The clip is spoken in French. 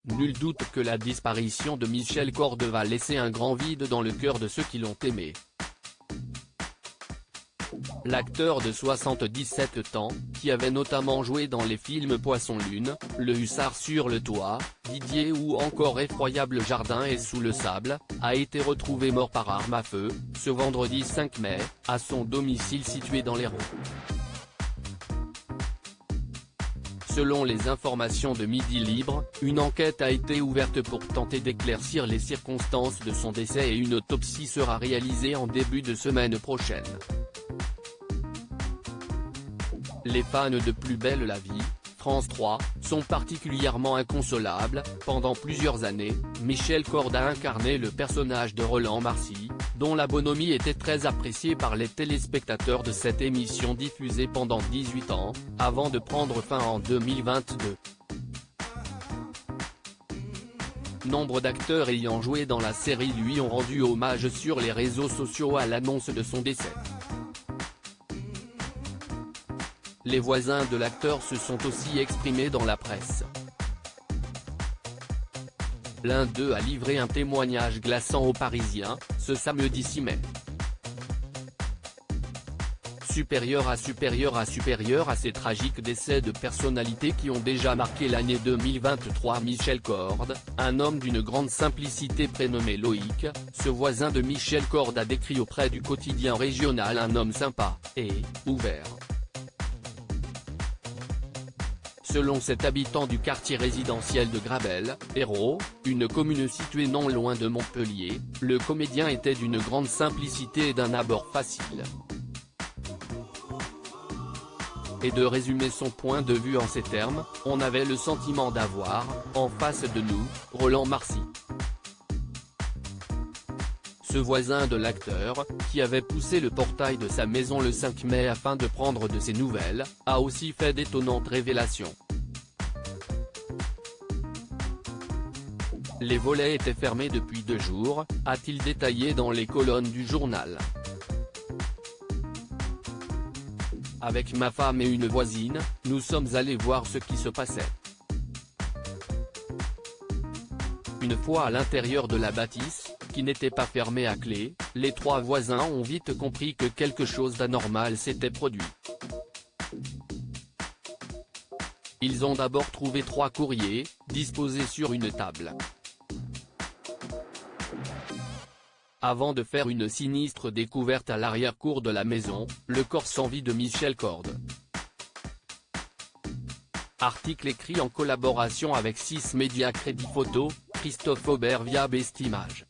Nul doute que la disparition de Michel Corde va laisser un grand vide dans le cœur de ceux qui l'ont aimé. L'acteur de 77 ans, qui avait notamment joué dans les films Poisson Lune, Le Hussard sur le toit, Didier ou encore Effroyable jardin et Sous le sable, a été retrouvé mort par arme à feu, ce vendredi 5 mai, à son domicile situé dans l'Hérault. Selon les informations de Midi Libre, une enquête a été ouverte pour tenter d'éclaircir les circonstances de son décès et une autopsie sera réalisée en début de semaine prochaine. Les fans de Plus belle la vie, France 3, sont particulièrement inconsolables. Pendant plusieurs années, Michel Corde a incarné le personnage de Roland Marcy, dont la bonhomie était très appréciée par les téléspectateurs de cette émission diffusée pendant 18 ans, avant de prendre fin en 2022. Nombre d'acteurs ayant joué dans la série lui ont rendu hommage sur les réseaux sociaux à l'annonce de son décès. Les voisins de l'acteur se sont aussi exprimés dans la presse. L'un d'eux a livré un témoignage glaçant aux Parisiens, ce samedi 6 mai. Supérieur à ces tragiques décès de personnalités qui ont déjà marqué l'année 2023. Michel Corde, un homme d'une grande simplicité prénommé Loïc, ce voisin de Michel Corde a décrit auprès du quotidien régional un homme sympa, et ouvert. Selon cet habitant du quartier résidentiel de Grabel, Hérault, une commune située non loin de Montpellier, le comédien était d'une grande simplicité et d'un abord facile. Et de résumer son point de vue en ces termes, on avait le sentiment d'avoir, en face de nous, Roland Marcy. Ce voisin de l'acteur, qui avait poussé le portail de sa maison le 5 mai afin de prendre de ses nouvelles, a aussi fait d'étonnantes révélations. Les volets étaient fermés depuis 2 jours, a-t-il détaillé dans les colonnes du journal. Avec ma femme et une voisine, nous sommes allés voir ce qui se passait. Une fois à l'intérieur de la bâtisse, qui n'était pas fermée à clé, les 3 voisins ont vite compris que quelque chose d'anormal s'était produit. Ils ont d'abord trouvé 3 courriers, disposés sur une table. Avant de faire une sinistre découverte à l'arrière-cour de la maison, le corps sans vie de Michel Corde. Article écrit en collaboration avec 6 médias Crédit Photo, Christophe Aubert via Bestimage.